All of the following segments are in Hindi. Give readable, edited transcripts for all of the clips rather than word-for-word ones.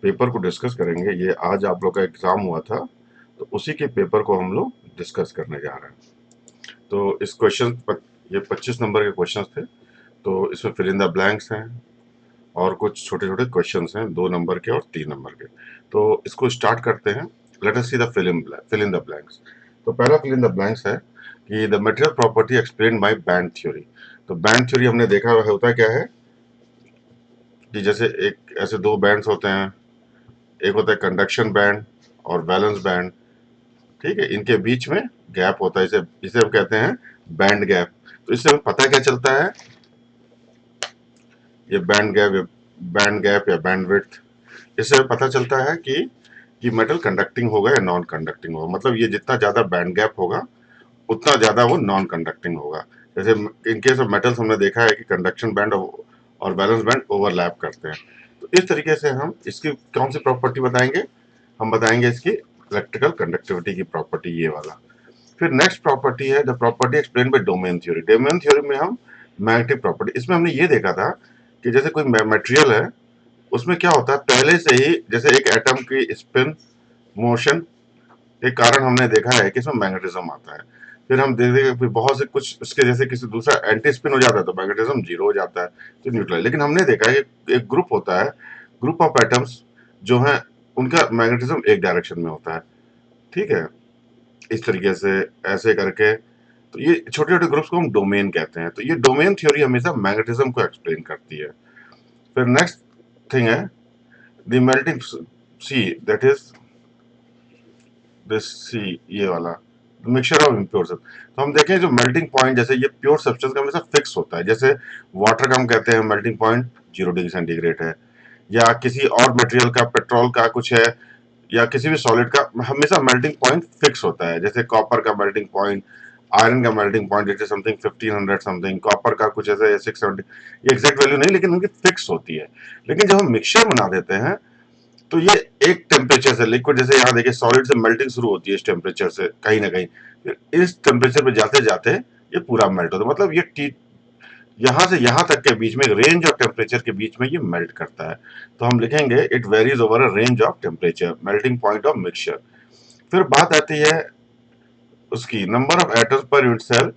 पेपर को डिस्कस करेंगे। ये आज आप लोग का एग्जाम हुआ था, तो उसी के पेपर को हम लोग डिस्कस करने जा रहे हैं। तो इस ये 25 नंबर के क्वेश्चन थे। तो इसमें फिल इन द ब्लैंक्स हैं और कुछ छोटे छोटे क्वेश्चंस हैं, 2 नंबर के और 3 नंबर के। तो इसको स्टार्ट करते हैं। Let us see the fill in the blanks. तो पहला फिल इन द ब्लैंक्स है कि the material property explain by band theory. तो बैंड थ्योरी हमने देखा हुआ होता क्या है कि जैसे एक ऐसे दो बैंड्स होते हैं, एक होता है कंडक्शन बैंड और वैलेंस बैंड। ठीक है, इनके बीच में गैप होता है, इसे इसे हम कहते हैं बैंड गैप। तो इससे हमें पता क्या चलता है, ये बैंड गैप या बैंड विड्थ, इससे हमें पता चलता है कि मेटल कंडक्टिंग होगा या नॉन कंडक्टिंग होगा। मतलब ये जितना ज्यादा बैंड गैप होगा उतना ज्यादा वो नॉन कंडक्टिंग होगा। जैसे इन केस ऑफ मेटल्स हमने देखा है कि कंडक्शन बैंड और बैलेंस बैंड ओवरलैप करते हैं। तो इस तरीके से हम इसकी कौन सी प्रॉपर्टी बताएंगे, हम बताएंगे इसकी इलेक्ट्रिकल कंडक्टिविटी की प्रॉपर्टी, ये वाला। फिर नेक्स्ट प्रॉपर्टी है the property explain bye domain theory. Domain theory में हम मैग्नेटिक प्रॉपर्टी, इसमें हमने ये देखा था कि जैसे कोई मटेरियल है, उसमें क्या होता है पहले से ही, जैसे एक एटम की स्पिन मोशन के कारण हमने देखा है कि इसमें मैग्नेटिज्म आता है। फिर हम देखते हैं कि बहुत से कुछ उसके जैसे किसी दूसरा एंटी स्पिन हो जाता है तो मैग्नेटिज्म जीरो हो जाता है, तो न्यूट्रल। लेकिन हमने देखा है कि एक ग्रुप होता है, ग्रुप ऑफ एटम्स जो है, उनका मैग्नेटिज्म एक डायरेक्शन में होता है। ठीक है, इस तरीके से ऐसे करके, तो ये छोटे छोटे ग्रुप्स को हम डोमेन कहते हैं। तो ये डोमेन थ्योरी हमेशा मैग्नेटिज्म को एक्सप्लेन करती है। फिर नेक्स्ट थिंग है the melting C, that is this C, ये वाला मिक्सचर ऑफ इम्प्योर सब। तो हम देखें जो मेल्टिंग पॉइंट, जैसे ये प्योर सब्सटेंस का हमेशा फिक्स होता है। जैसे वाटर का हम कहते हैं मेल्टिंग पॉइंट 0 डिग्री सेंटीग्रेड है, या किसी और मटेरियल का, पेट्रोल का कुछ है, या किसी भी सॉलिड का हमेशा मेल्टिंग पॉइंट फिक्स होता है। जैसे कॉपर का मेल्टिंग पॉइंट, आयरन का melting point it is something 1500 something, copper का कुछ ऐसे 670। ये एग्जैक्ट वैल्यू नहीं, लेकिन उनकी फिक्स होती है। लेकिन जब हम मिक्सचर बना देते हैं तो ये एक टेम्परेचर से, लिक्विड जैसे यहाँ देखिए सॉलिड से मेल्टिंग शुरू होती है इस टेम्परेचर से कहीं ना कहीं, फिर इस टेम्परेचर पे जाते जाते ये पूरा मेल्ट होता है। मतलब ये टी यहाँ से यहाँ तक के बीच में रेंज ऑफ टेम्परेचर के बीच में ये मेल्ट करता है। तो हम लिखेंगे it varies over a range of temperature, melting point of mixture. फिर बात आती है उसकी number of atoms per unit cell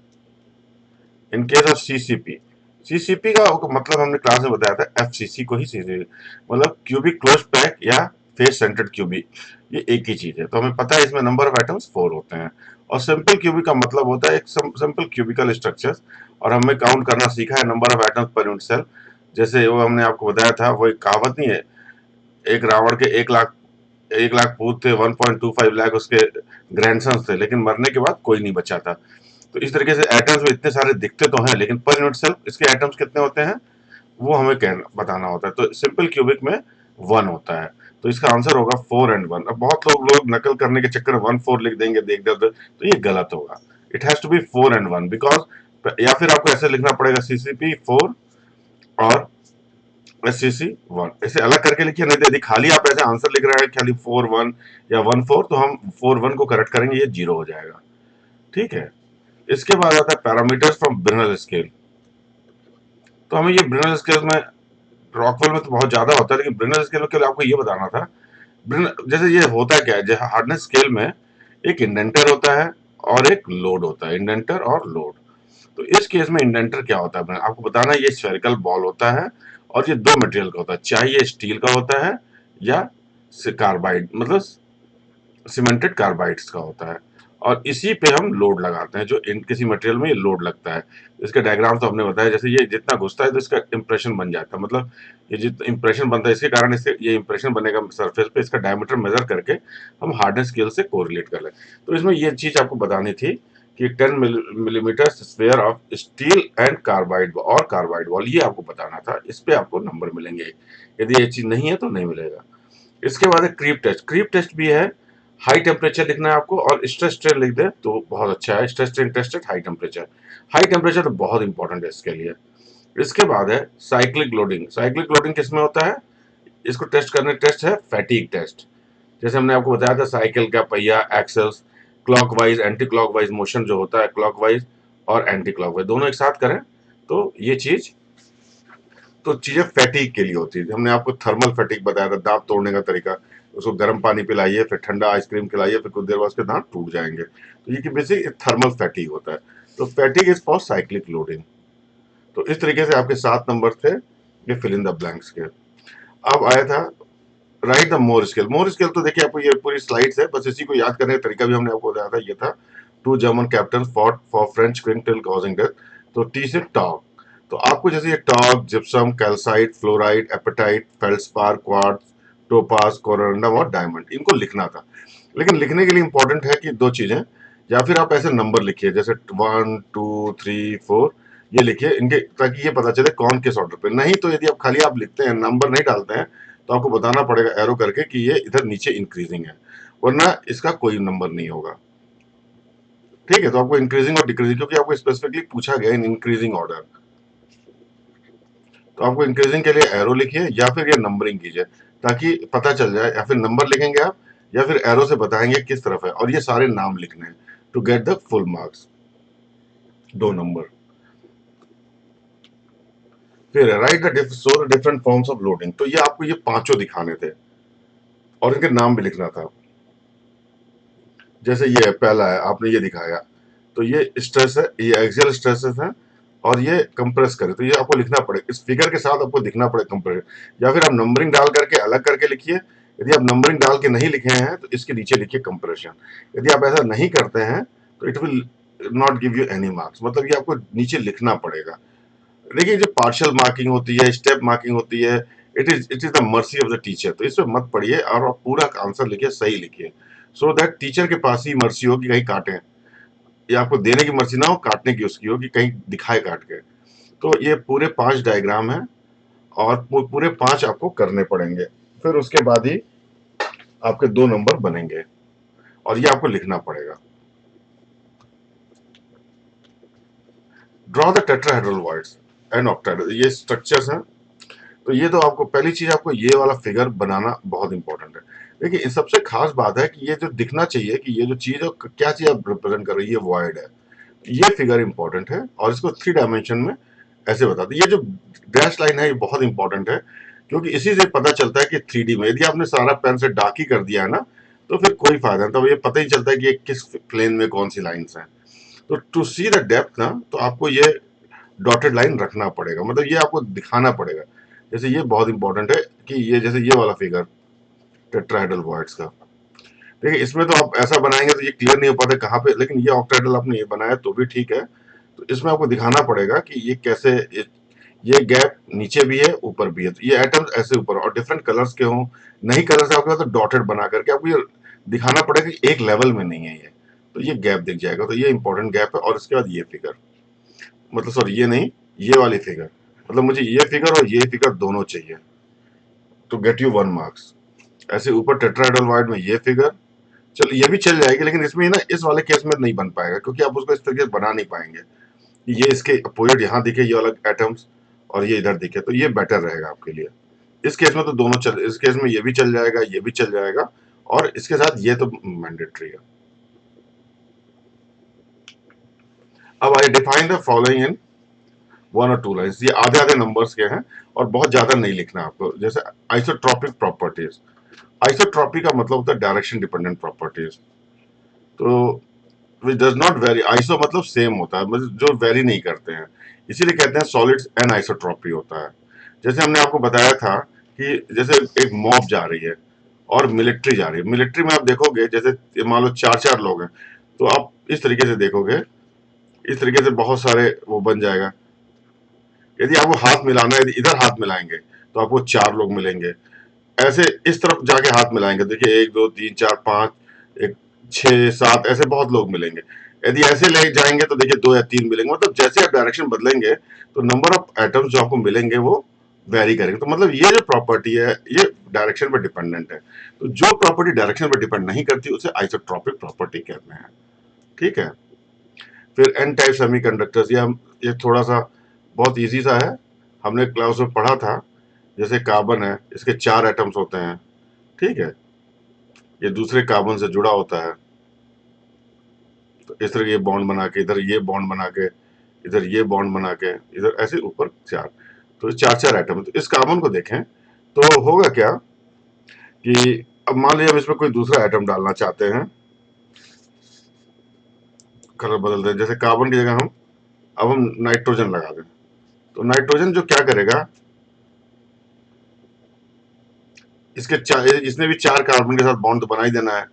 in case of CCP. CCP का मतलब हमने क्लास में बताया था, एफसीसी को ही सीसीपी मतलब क्यूबिक क्लोज पैक या फेस सेंटर्ड क्यूबिक, ये एक ही चीज है। तो हमें पता है इसमें नंबर ऑफ एटम्स 4 होते हैं। और सिंपल क्यूबिक का मतलब होता है एक सिंपल क्यूबिकल स्ट्रक्चर। और हमने काउंट करना सीखा है number of atoms per unit cell. जैसे वो हमने आपको बताया था, वो एक कहावत नहीं है, एक रावण के 1 लाख पूत थे, 1.25 लाख उसके ग्रैंडसन थे, लेकिन मरने के बाद कोई नहीं बचा था। तो इस तरीके से एटम्स में इतने सारे दिखते तो हैं, लेकिन पर यूनिट सेल इसके एटम्स कितने होते हैं वो हमें कहना बताना होता है। तो सिंपल क्यूबिक में 1 होता है। तो इसका आंसर होगा 4 and 1। अब बहुत लोग नकल करने के चक्कर में 1 4 लिख देंगे, देख दे तो ये गलत होगा। It has to be 4 and 1 because, या फिर आपको ऐसे लिखना पड़ेगा सीसीपी 4 और एससीसी 1, ऐसे अलग करके लिखिए। नहीं तो यदि खाली आप ऐसे आंसर लिख रहे हैं खाली 4 1 या 1 4, तो हम 4 1 को करेक्ट करेंगे, ये 0 हो जाएगा। ठीक है, इसके बाद आता है पैरामीटर्स फ्रॉम ब्रिनल स्केल। तो हमें ये ब्रिनल स्केल में, रॉकवेल में तो बहुत ज्यादा होता है, लेकिन ब्रिनल स्केल के लिए आपको ये बताना था। जैसे ये होता क्या है, जैसे हार्डनेस स्केल में एक इंडेंटर होता है और एक लोड होता है, इंडेंटर और लोड। तो इस केस में इंडेंटर क्या होता है आपको बताना है। ये स्फेरिकल बॉल होता है और ये दो मटेरियल का होता है, चाहे ये स्टील का होता है या कार्बाइड, मतलब सीमेंटेड कार्बाइड्स का होता है। और इसी पे हम लोड लगाते हैं, जो इन किसी मटेरियल में ये लोड लगता है। इसका डायग्राम तो हमने बताया, जैसे ये जितना घुसता है तो इसका इंप्रेशन बन जाता है। मतलब ये जितना इंप्रेशन बनता है, इसके कारण इससे ये इंप्रेशन बनेगा सरफेस पे, इसका डायमीटर मेजर करके हम हार्डनेस स्केल से कोरिलेट कर लें। तो इसमें ये चीज आपको बतानी थी कि 10 millimetre sphere of steel and carbide और कार्बाइड वॉल, ये आपको बताना था। इस पे आपको नंबर मिलेंगे, यदि ये चीज नहीं है तो नहीं मिलेगा। इसके बाद है क्रीप टेस्ट। क्रीप टेस्ट भी है, हाई टेम्परेचर लिखना है आपको और स्ट्रेस स्ट्रेन लिख दे तो बहुत अच्छा है। Stress strain test at high temperature, high temperature तो बहुत इंपॉर्टेंट है इसके लिए। इसके बाद है साइक्लिक लोडिंग। साइक्लिक लोडिंग किसमें होता है, इसको टेस्ट करने टेस्ट है फैटीग टेस्ट। जैसे हमने आपको बताया था साइकिल का पहिया, एक्सेल्स, क्लॉकवाइज एंटी क्लॉकवाइज मोशन जो होता है, क्लॉकवाइज और एंटी क्लॉकवाइज दोनों एक साथ करें तो ये चीज, तो चीजें फैटिक के लिए होती है। हमने आपको थर्मल फैटिक बताया था, दांत तोड़ने का तरीका। उसको गर्म पानी पिलाइए, फिर ठंडा आइसक्रीम खिलाइए, फिर कुछ देर बाद उसके दांत टूट जाएंगे। तो ये बेसिक थर्मल फैटिक होता है। तो फैटिक इज फॉर साइक्लिक लोडिंग। तो इस तरीके से आपके 7 नंबर थे ये फिल इन द ब्लैंक्स के। अब आया था right the more scale. More scale तो देखिए आपको ये पूरी स्लाइड्स है, बस इसी को याद करने का तरीका भी हमने आपको बताया था। ये था two German captain fought for French queen till causing death. तो टी से टॉक। तो आपको जैसे ये talc, gypsum, calcite, fluoride, apatite, feldspar, quartz, topaz, corundum और डायमंड, इनको लिखना था। लेकिन लिखने के लिए इंपॉर्टेंट है कि दो चीजें, या फिर आप ऐसे नंबर लिखिए जैसे 1 2 3 4, ये लिखिए इनके, ताकि ये पता चले कौन किस ऑर्डर पे। नहीं तो यदि आप खाली आप लिखते हैं, नंबर नहीं डालते हैं, तो आपको बताना पड़ेगा एरो करके कि ये इधर नीचे इंक्रीजिंग है, वरना इसका कोई नंबर नहीं होगा। ठीक है, तो आपको इंक्रीजिंग और डिक्रीजिंग, क्योंकि आपको स्पेसिफिकली पूछा गया इन इंक्रीजिंग ऑर्डर, तो आपको इंक्रीजिंग के लिए एरो लिखिए या फिर ये नंबरिंग कीजिए, ताकि पता चल जाए। या फिर नंबर लिखेंगे आप, या फिर एरो से बताएंगे किस तरफ है, और ये सारे नाम लिखने हैं to get the full marks, 2 नंबर। फिर write the so different forms of loading. तो ये आपको ये पांचों दिखाने थे और इनके नाम भी लिखना था। जैसे ये पहला है, आपने ये दिखाया, तो ये स्ट्रेस है, ये एक्सियल स्ट्रेसेस है, और ये कंप्रेस करे, तो ये आपको लिखना पड़ेगा इस फिगर के साथ, आपको दिखना पड़ेगा कंप्रेस। या फिर आप नंबरिंग डाल करके अलग करके लिखिए। यदि आप नंबरिंग डाल के नहीं लिखे हैं तो इसके नीचे लिखिए कंप्रेशन। यदि आप ऐसा नहीं करते हैं तो it will not give you any marks, मतलब ये आपको नीचे लिखना पड़ेगा। देखिए जो पार्शियल मार्किंग होती है, स्टेप मार्किंग होती है, it is the mercy of the teacher. तो इसमें मत पढ़िए और आप पूरा आंसर लिखिए, सही लिखिए, सो दैट टीचर के पास ही मर्सी हो कि कहीं काटे, या आपको देने की मर्जी ना हो, काटने की उसकी हो कि कहीं दिखाए काट के। तो ये पूरे 5 डायग्राम हैं, और पूरे 5 आपको करने पड़ेंगे। फिर उसके बाद ही आपके 2 नंबर बनेंगे, और ये आपको लिखना पड़ेगा। Draw the tetrahedral voids and octahedral, ये स्ट्रक्चर्स हैं। तो ये तो आपको पहली चीज, आपको ये वाला फिगर बनाना बहुत इंपॉर्टेंट है। देखिए इन सबसे खास बात है कि ये जो दिखना चाहिए कि ये जो चीज है, क्या चीज आप रिप्रेजेंट कर रही है, ये वॉइड है। ये फिगर इंपॉर्टेंट है, और इसको 3 डायमेंशन में ऐसे बताते हैं। ये जो डैश लाइन है ये बहुत इंपॉर्टेंट है, क्योंकि इसी से पता चलता है कि 3D में, यदि आपने सारा पेन से डार्क ही कर दिया है ना, तो फिर कोई फायदा नहीं, तब ये पता ही चलता है कि ये किस प्लेन में कौन सी लाइन्स हैं। तो टू सी द डेप्थ ना, तो आपको ये डॉटेड लाइन रखना पड़ेगा, मतलब ये आपको दिखाना पड़ेगा। जैसे ये बहुत इंपॉर्टेंट है कि ये जैसे ये वाला फिगर टेट्राहेड्रल वॉइड्स का, देखिए इसमें तो आप ऐसा बनाएंगे तो ये क्लियर नहीं हो पाता कहाँ पे, लेकिन ये ऑक्टाहेड्रल आपने ये बनाया तो भी ठीक है। तो इसमें आपको दिखाना पड़ेगा कि ये कैसे, ये गैप नीचे भी है ऊपर भी है, तो ये एटम्स ऐसे ऊपर और डिफरेंट कलर्स के हों, नहीं कलर्स आपके पास तो डॉटेड बना करके आपको ये दिखाना पड़ेगा कि एक लेवल में नहीं है ये, तो ये गैप दिख जाएगा। तो ये इंपॉर्टेंट गैप है। और इसके बाद ये फिगर, मतलब सॉरी ये नहीं, ये वाली फिगर, मतलब मुझे ये फिगर और ये फिगर दोनों चाहिए टू गेट यू 1 मार्क्स। ऐसे ऊपर टेट्राहेड्रल वॉइड में ये फिगर, चल ये भी चल जाएगी, लेकिन इसमें ना इस वाले केस में नहीं बन पाएगा, क्योंकि आप उसको इस तरीके से बना नहीं पाएंगे। ये इसके अपोजिट यहाँ दिखे ये अलग एटम्स, और ये इधर दिखे, तो ये बेटर रहेगा आपके लिए। इस केस में तो दोनों चल, इस केस में ये भी चल जाएगा, ये भी चल जाएगा, और इसके साथ ये तो मैंडेटरी है। अब I define the following in 1 और 2 लाइन्स। ये आधे आधे नंबर्स के हैं, और बहुत ज्यादा नहीं लिखना आपको। जैसे आइसोट्रॉपिक प्रॉपर्टीज, आइसोट्रॉपी का मतलब होता है डायरेक्शन डिपेंडेंट प्रॉपर्टीज। तो which does not vary, iso मतलब सेम होता है, मतलब जो वेरी नहीं करते हैं, इसीलिए कहते हैं सॉलिड्स एन आइसोट्रॉपी होता है। जैसे हमने आपको बताया था कि जैसे एक मॉब जा रही है और मिलिट्री जा रही है, मिलिट्री में आप देखोगे जैसे मान लो 4 4 लोग हैं, तो आप इस तरीके से देखोगे, इस तरीके से बहुत सारे वो बन जाएगा। यदि आपको हाथ मिलाना है, यदि इधर हाथ मिलाएंगे तो आपको 4 लोग मिलेंगे। ऐसे इस तरफ जाके हाथ मिलाएंगे, देखिए 1 2 3 4 5, एक 6 7, ऐसे बहुत लोग मिलेंगे। यदि ऐसे ले जाएंगे तो देखिए 2 या 3 मिलेंगे। मतलब जैसे आप डायरेक्शन बदलेंगे तो नंबर ऑफ एटम्स जो आपको मिलेंगे वो वेरी करेंगे। तो मतलब ये जो प्रॉपर्टी है ये डायरेक्शन पर डिपेंडेंट है। तो जो प्रॉपर्टी डायरेक्शन पर डिपेंड नहीं करती उसे आइसोट्रॉपिक प्रॉपर्टी कहते हैं। ठीक है। फिर एन टाइप सेमीकंडक्टर्स, ये थोड़ा सा बहुत इजी सा है, हमने क्लास में पढ़ा था। जैसे कार्बन है, इसके 4 एटम्स होते हैं। ठीक है, ये दूसरे कार्बन से जुड़ा होता है, तो इस तरह ये बॉन्ड बना के, इधर ये बॉन्ड बना के, इधर ये बॉन्ड बना के, इधर ऐसे ऊपर 4। तो चार चार आइटम। तो इस कार्बन को देखें तो होगा क्या कि अब मान लीजिए हम इसमें कोई दूसरा आइटम डालना चाहते हैं, कलर बदल दें, जैसे कार्बन की जगह हम नाइट्रोजन लगा दें। तो नाइट्रोजन जो क्या करेगा, इसने भी चार कार्बन के साथ बॉन्ड तो बना ही देना है,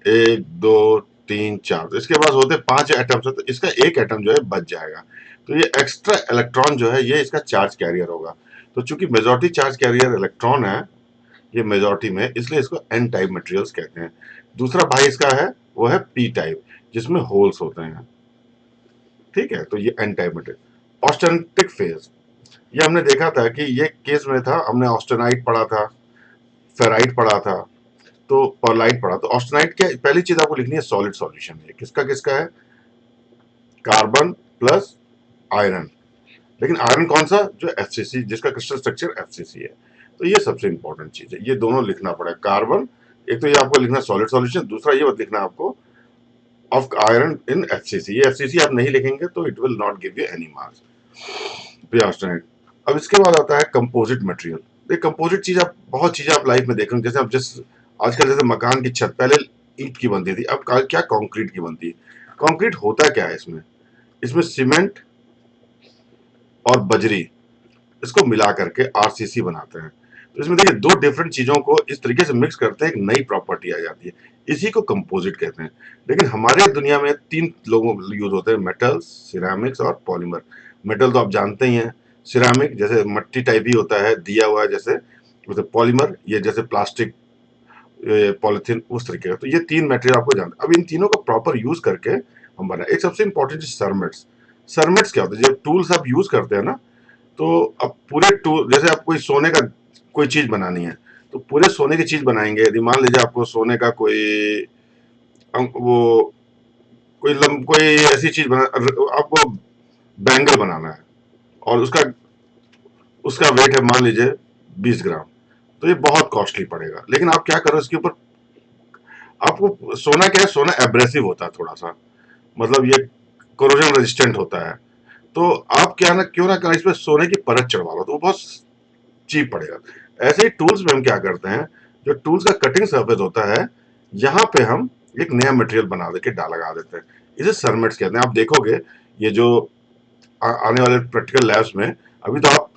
एक दो तीन चार। तो इसके पास होते पांच एटम्स है, तो इसका एक एटम जो है बच जाएगा। तो ये एक्स्ट्रा इलेक्ट्रॉन जो है ये इसका चार्ज कैरियर होगा। तो चूंकि मेजॉरिटी चार्ज कैरियर इलेक्ट्रॉन है ये मेजॉरिटी में, इसलिए इसको एन टाइप मटेरियल्स कहते हैं। दूसरा भाई इसका है वो है पी टाइप, जिसमें होल्स होते हैं। ठीक है, तो ये N type material. Austenitic phase, ये हमने देखा था कि ये केस में था, हमने ऑस्टेनाइट पढ़ा था, फेराइट पढ़ा था, तो पर्लाइट पढ़ा। तो ऑस्टेनाइट क्या, पहली चीज आपको लिखनी है सॉलिड सॉल्यूशन है। किसका किसका है, कार्बन प्लस आयरन। लेकिन आयरन कौन सा, जो एफसीसी, जिसका क्रिस्टल स्ट्रक्चर एफसीसी है। तो ये सबसे इंपॉर्टेंट चीज है, ये दोनों लिखना पड़ेगा। कार्बन, एक तो ये आपको लिखना सॉलिड सॉल्यूशन, दूसरा ये मत लिखना आपको ऑफ आयरन इन एफसीसी। ये एफसीसी आप नहीं लिखेंगे तो it will not give you any marks. अब इसके बाद आता है कंपोजिट मटेरियल। ये कंपोजिट चीज आप बहुत चीजें आप लाइफ में देखेंगे, जैसे आप जिस आजकल जैसे मकान की छत पहले ईंट की बनती थी, अब क्या कंक्रीट की बनती है। कंक्रीट होता क्या है इसमें, इसमें सीमेंट और बजरी इसको मिला करके आरसीसी बनाते हैं। तो इसमें देखिए दो डिफरेंट चीजों को इस तरीके से मिक्स करते हैं, एक नई प्रॉपर्टी आ जाती है, इसी को कंपोजिट कहते हैं। लेकिन हमारे दुनिया में तीन लोगों यूज होते हैं, मेटल, सिरेमिक्स और पॉलीमर। मेटल तो आप जानते ही हैं, सिरेमिक जैसे मट्टी टाइप ही होता है दिया हुआ है, जैसे पॉलीमर ये जैसे प्लास्टिक, पॉलिथीन उस तरीके का। तो ये तीन मटेरियल आपको जानते हैं। अब इन तीनों का प्रॉपर यूज करके हम बनाए। एक सबसे इंपॉर्टेंट चीज सरमेट्स। सरमेट्स क्या होता है, जब टूल्स आप यूज करते हैं ना, तो अब पूरे टूल, जैसे आप कोई सोने का कोई चीज बनानी है, तो पूरे सोने की चीज बनाएंगे। यदि मान लीजिए आपको सोने का कोई वो कोई ऐसी चीज बना, आपको बैंगल बनाना है और उसका उसका वेट है मान लीजिए 20 ग्राम, तो ये बहुत कॉस्टली पड़ेगा। लेकिन आप क्या करो इसके ऊपर, आपको सोना क्या है, सोना एब्रेसिव होता है थोड़ा सा, मतलब ये कोरोजन रेजिस्टेंट होता है। तो आप क्या ना क्यों ना करें, इस पर सोने की परत चढ़वा लो, तो वो बहुत चीप पड़ेगा। ऐसे ही टूल्स में हम क्या करते हैं, जो टूल्स का कटिंग सरफेस होता है, यहाँ पे हम एक नया मटेरियल बना देके लगा देते हैं, इसे सरमेट्स कहते हैं। आप देखोगे ये जो आने वाले प्रैक्टिकल लैब्स में, अभी तो आप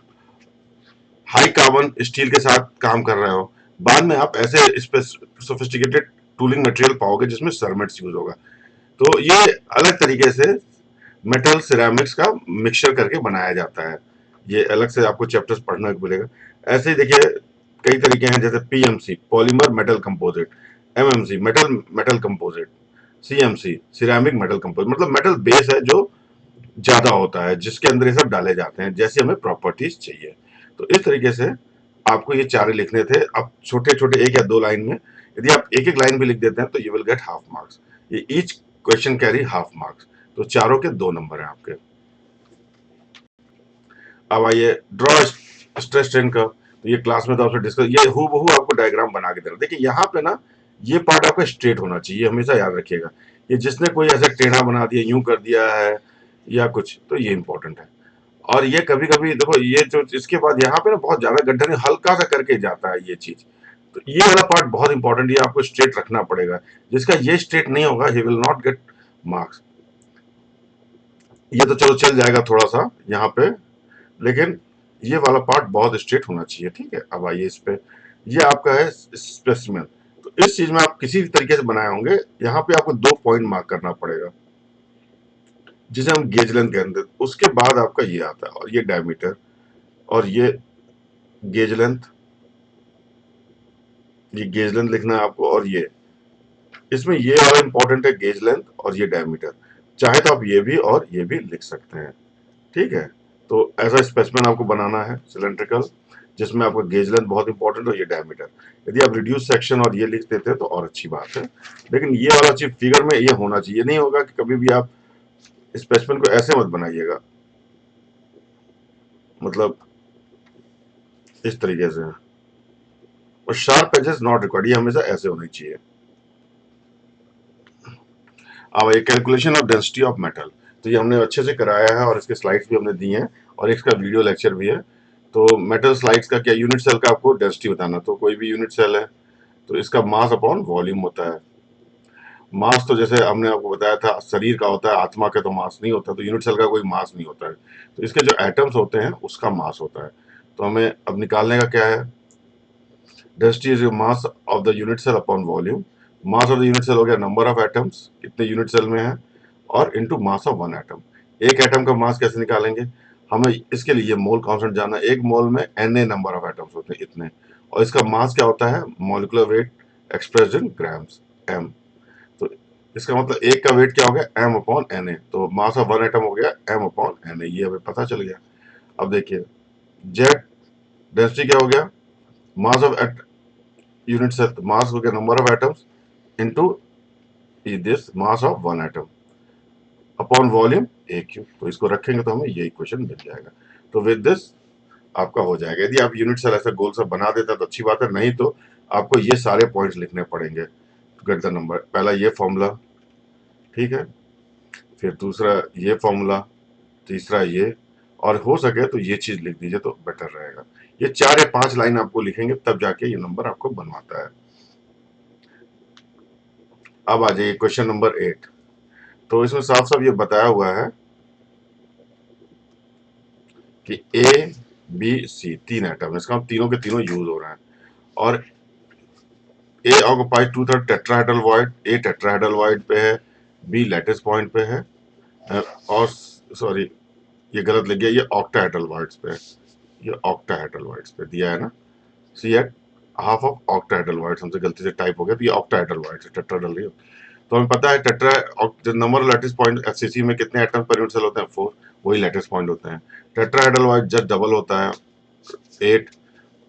हाई कार्बन स्टील के साथ काम कर रहे हो, बाद में आप ऐसे सोफिस्टिकेटेड टूलिंग मटेरियल पाओगे जिसमें सरमेट्स यूज होगा। तो ये अलग तरीके से मेटल सिरेमिक्स का मिक्सचर करके बनाया जाता है, ये अलग से आपको चैप्टर्स पढ़ने को मिलेगा। ऐसे ही देखिए कई तरीके हैं, जैसे PMC polymer metal composite, MMC metal metal composite, CMC ceramic metal composite. मतलब मेटल बेस है जो ज्यादा होता है, जिसके अंदर ये सब डाले जाते हैं जैसे हमें प्रॉपर्टीज चाहिए। तो इस तरीके से आपको ये चारे लिखने थे। अब छोटे छोटे एक या दो लाइन में, यदि आप एक एक लाइन भी लिख देते हैं तो you will get half marks. ये each question carry half marks. तो चारों के 2 नंबर हैं आपके। अब आइए ड्रॉ स्ट्रेस स्ट्रेन का। तो ये क्लास में तो आपसे डिस्कस, ये हूबहू आपको डायग्राम बना के देना। देखिए यहाँ पे ना ये पार्ट आपका स्ट्रेट होना चाहिए, हमेशा याद रखिएगा। ये जिसने कोई ऐसा टेढ़ा बना दिया, यूं कर दिया है या कुछ, तो ये इंपॉर्टेंट है। और ये कभी कभी देखो, ये जो इसके बाद यहाँ पे ना बहुत ज्यादा गड्ढा नहीं, हल्का सा करके जाता है ये चीज। तो ये वाला पार्ट बहुत इंपॉर्टेंट, ये आपको स्ट्रेट रखना पड़ेगा। जिसका ये स्ट्रेट नहीं होगा he will not get marks. ये तो चलो चल जाएगा थोड़ा सा यहाँ पे, लेकिन ये वाला पार्ट बहुत स्ट्रेट होना चाहिए। ठीक है, अब आइए इस पे, ये आपका है स्पेसिमेन। तो इस चीज में आप किसी भी तरीके से बनाए होंगे, यहाँ पे आपको 2 पॉइंट मार्क करना पड़ेगा, जिसे हम गेज लेंथ कहते हैं। उसके बाद आपका ये आता है, और ये डायमीटर, और ये गेज लेंथ, ये गेज लेंथ लिखना है आपको। और ये इसमें ये वाला इंपॉर्टेंट है, गेज लेंथ और ये डायमीटर। चाहे तो आप ये भी और ये भी लिख सकते हैं। ठीक है, तो ऐसा स्पेसिमेन आपको बनाना है सिलेंड्रिकल, जिसमें आपका गेज लेंथ बहुत इंपॉर्टेंट और ये डायमीटर। यदि आप रिड्यूस सेक्शन और ये लिख देते हैं तो और अच्छी बात है। लेकिन ये वाला चीज फिगर में ये होना चाहिए, नहीं होगा कि कभी भी आप स्पेसिमेन को ऐसे मत बनाइएगा, मतलब इस तरीके से। और शार्प एजेस नॉट रिक्वायर्ड, ये हमेशा ऐसे होने चाहिए। अब ये calculation of density of metal, तो ये हमने अच्छे से कराया है और इसके स्लाइड्स भी हमने दी हैं और इसका वीडियो लेक्चर भी है। तो मेटल स्लाइड्स का क्या, यूनिट सेल का आपको डेंसिटी बताना, तो कोई भी यूनिट सेल है तो इसका मास अपॉन वॉल्यूम होता है। मास तो जैसे हमने आपको बताया था शरीर का होता है, आत्मा का तो मास नहीं होता, तो यूनिट सेल का कोई मास नहीं होता है, तो इसके जो एटम्स होते हैं उसका मास होता है। तो हमें अब निकालने का क्या है, density is mass of the unit cell upon volume. Mass of the unit cell हो गया नंबर ऑफ एटम्स, कितने यूनिट सेल में है, और into mass of one atom. एक एटम का मास कैसे निकालेंगे, हमें इसके लिए मोल कांस्टेंट जानना है। एक मोल में Na नंबर ऑफ एटम्स होते हैं इतने, और इसका मास क्या होता है, molecular weight expressed in grams, m। तो इसका मतलब एक का वेट क्या हो गया, m अपॉन Na, तो मास ऑफ वन एटम हो गया m अपॉन Na, ये हमें पता चल गया। अब देखिए जेड डेंसिटी क्या हो गया, मास ऑफ यूनिट सेल, मास हो गया number of atoms into this mass of one atom upon volume A cube. तो इसको रखेंगे तो हमें ये इक्वेशन मिल जाएगा। तो विद दिस आपका हो जाएगा। यदि आप यूनिट सेल ऐसा गोल सा बना देता तो अच्छी बात है, नहीं तो आपको ये सारे पॉइंट्स लिखने पड़ेंगे टू गेट द नंबर। पहला ये फॉर्मूला, ठीक है, फिर दूसरा ये फॉर्मूला, तीसरा ये, और हो सके तो ये चीज लिख दीजिए तो बेटर रहेगा। ये 4 या 5 लाइन आपको लिखेंगे तब जाके ये नंबर आपको बनवाता है। अब आ जाइए क्वेश्चन नंबर 8। तो इसमें साफ साफ ये बताया हुआ है कि ए बी सी तीन एटम, इसका मतलब तीनों के तीनों यूज हो रहे हैं, और A occupies two third tetrahedral void, A tetrahedral void पे है, बी लैटिस पॉइंट पे है, और सॉरी ये गलत लिख गया, ये ऑक्टाहेड्रल वॉइड्स पे है, ये ऑक्टाहेड्रल वॉइड्स पे दिया है ना, C at half of octahedral voids, हमसे गलती से टाइप हो गया, तो ये ऑक्टाहेड्रल वॉइड्स है, टेट्राहेड्रल नहीं। तो हमें पता है tetra number of lattice point HCC में कितने एटम पर यूनिट सेल होते हैं, 4, वही लैटिस पॉइंट होते हैं। टेट्राहेड्रल वॉइड जब डबल होता है 8,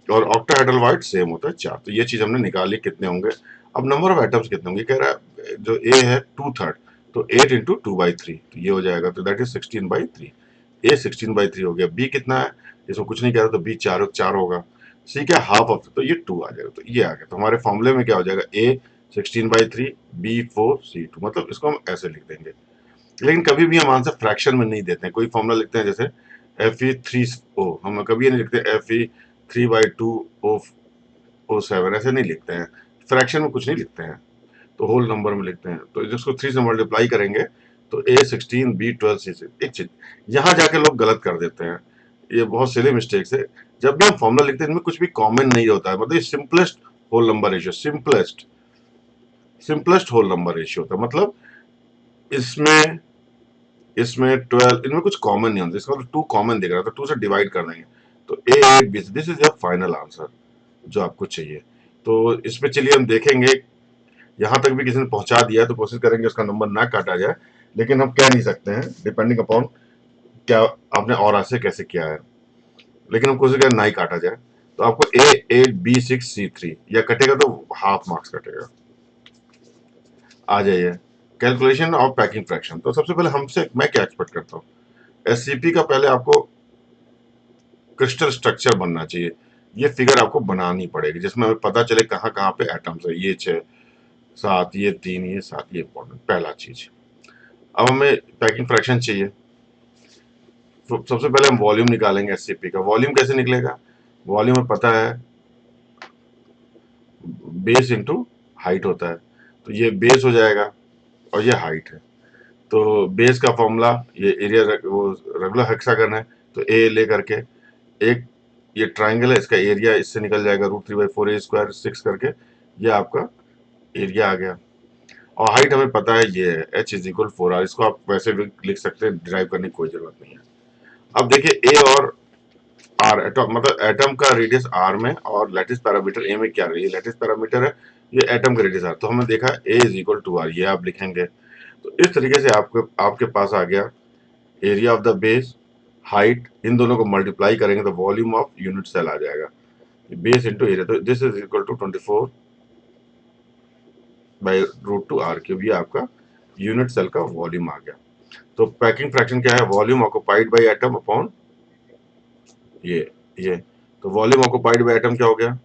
और ऑक्टाहेड्रल वाइड सेम होता है 4। तो ये चीज हमने निकाली कितने होंगे। अब नंबर ऑफ एटम्स कितने होंगे, कह रहा है जो ए है 2/3, तो 8 इंटू 2/3, तो ये हो जाएगा, तो दैट इज 16/3। ए 16/3 हो गया। बी कितना है, इसमें कुछ नहीं कह रहा, तो बी 4 होगा। सी क्या, हाफ ऑफ, तो ये 2 आ जाएगा, तो ये आ गया। तो हमारे फॉर्मूले में क्या हो जाएगा, ए 16/3, बी 4, सी 2, मतलब इसको हम ऐसे लिख देंगे। लेकिन कभी भी हम आंसर फ्रैक्शन में नहीं देते हैं, कोई फॉर्मूला लिखते हैं जैसे Fe3O, हम कभी नहीं लिखते Fe3/2O7, ऐसे नहीं लिखते हैं, फ्रैक्शन में कुछ नहीं लिखते हैं, तो होल नंबर में लिखते हैं। तो जिसको 3 से मल्टीप्लाई करेंगे तो A16, B12, C6। एक चीज यहाँ जाके लोग गलत कर देते हैं, ये बहुत सिली मिस्टेक्स है। जब भी हम फॉर्मूला लिखते हैं इनमें कुछ भी कॉमन नहीं होता है, मतलब simplest whole number ratio, simplest whole number ratio होता है, मतलब इसमें इसमें 12, इनमें कुछ कॉमन नहीं होता, इसका मतलब 2 कॉमन दिख रहा है, तो 2 से डिवाइड कर देंगे, तो A8B, this is your final answer जो आपको चाहिए। तो इस पे चलिए हम देखेंगे, यहाँ तक भी किसी ने पहुंचा दिया है तो कोशिश करेंगे उसका नंबर ना काटा जाए, लेकिन हम कह नहीं सकते हैं डिपेंडिंग अपॉन क्या आपने और से कैसे किया है, लेकिन हम कोशिश करें ना ही काटा जाए। तो आपको A8B6C3 या कटेगा तो हाफ मार्क्स कटेगा। आ जाइए कैलकुलेशन ऑफ पैकिंग फ्रैक्शन। तो सबसे पहले हमसे मैं क्या एक्सपेक्ट करता हूँ, एससीपी का पहले आपको क्रिस्टल स्ट्रक्चर बनना चाहिए, ये फिगर आपको बनानी पड़ेगी जिसमें हमें पता चले कहाँ कहाँ पे एटम्स है, ये 6, 7, ये 3, ये 7, ये इंपॉर्टेंट पहला चीज। अब हमें पैकिंग फ्रैक्शन चाहिए, तो सबसे पहले हम वॉल्यूम निकालेंगे एससीपी का। वॉल्यूम कैसे निकलेगा, वॉल्यूम में पता है बेस इंटू हाइट होता है, तो ये बेस हो जाएगा और ये हाइट है। तो बेस का फॉर्मूला, ये एरिया वो रेगुलर हेक्सागन है, तो ए लेकर के एक ये ट्राइंगल है, इसका एरिया इससे निकल जाएगा √3/4a² 6 करके, ये आपका एरिया आ गया। और हाइट हमें पता है ये है H=4r, इसको आप वैसे भी लिख सकते हैं, डिराइव करने की कोई जरूरत नहीं है। अब देखिए ए और आर, एटम मतलब एटम का रेडियस आर में और लैटिस पैरामीटर ए में क्या है, ये लैटिस पैरामीटर है, ये एटम का रेडियस आर, तो हमने देखा A=2r, ये आप लिखेंगे। तो इस तरीके से आपके पास आ गया area of the base, height, इन दोनों को मल्टीप्लाई करेंगे तो वॉल्यूम ऑफ यूनिट सेल आ जाएगा, बेस इंटू एरिया, तो this is equal to 24/√2r3, ये आपका यूनिट सेल का वॉल्यूम आ गया। तो पैकिंग फ्रैक्शन क्या है, volume occupied by atom upon ये तो वॉल्यूम ऑक्युपाइड बाय एटम क्या हो गया,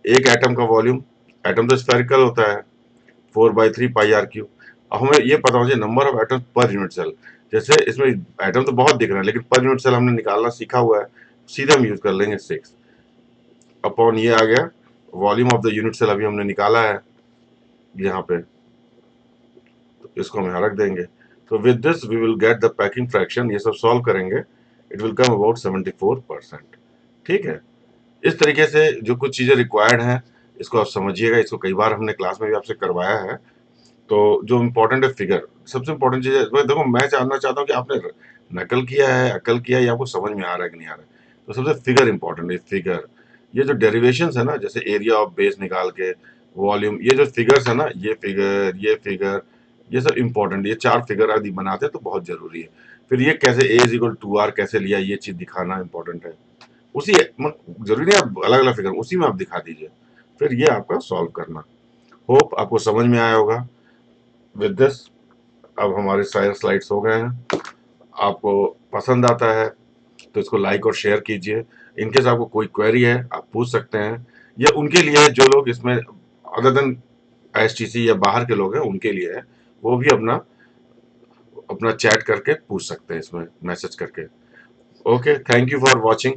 एक एटम का वॉल्यूम, एटम तो स्फेरिकल होता है, 4/3πr3। अब हमें ये पता होना चाहिए number of atom per unit cell, जैसे इसमें एटम तो बहुत दिख रहे हैं लेकिन पर यूनिट सेल हमने निकालना सीखा हुआ है, सीधे हम यूज कर लेंगे 6 अपॉन, ये आ गया volume of the unit cell, अभी हमने निकाला है यहाँ पे, तो इसको हम यहाँ रख देंगे। तो with this we will get the packing fraction, ये सब सॉल्व करेंगे, इट विल कम अबाउट 74%। ठीक है, इस तरीके से जो कुछ चीजें रिक्वायर्ड हैं इसको आप समझिएगा, इसको कई बार हमने क्लास में भी आपसे करवाया है। तो जो इम्पोर्टेंट है फिगर, सबसे इम्पोर्टेंट चीज है। देखो मैं जानना चाहता हूँ कि आपने नकल किया है, अकल किया है, या आपको समझ में आ रहा है कि नहीं आ रहा है। तो सबसे फिगर इंपॉर्टेंट है, फिगर। ये जो डेरिवेशंस है ना, जैसे एरिया ऑफ बेस निकाल के, वॉल्यूम, ये जो फिगर्स है ना, ये फिगर, ये सब इंपॉर्टेंट, ये 4 फिगर यदि बनाते हैं तो बहुत जरूरी है। फिर ये कैसे ए इज इक्वल टू आर कैसे लिया, ये चीज दिखाना इंपॉर्टेंट है। उसी जरूरी नहीं आप अलग अलग फिगर, उसी में आप दिखा दीजिए, फिर ये आपका सॉल्व करना। होप आपको समझ में आया होगा। विद दिस अब हमारे सारे स्लाइड्स हो गए हैं। आपको पसंद आता है तो इसको लाइक और शेयर कीजिए। इनकेस आपको कोई क्वेरी है आप पूछ सकते हैं। ये उनके लिए है जो लोग इसमें अदर देन एसटीसी या बाहर के लोग हैं, उनके लिए है। वो भी अपना अपना चैट करके पूछ सकते हैं, इसमें मैसेज करके। Okay, thank you for watching.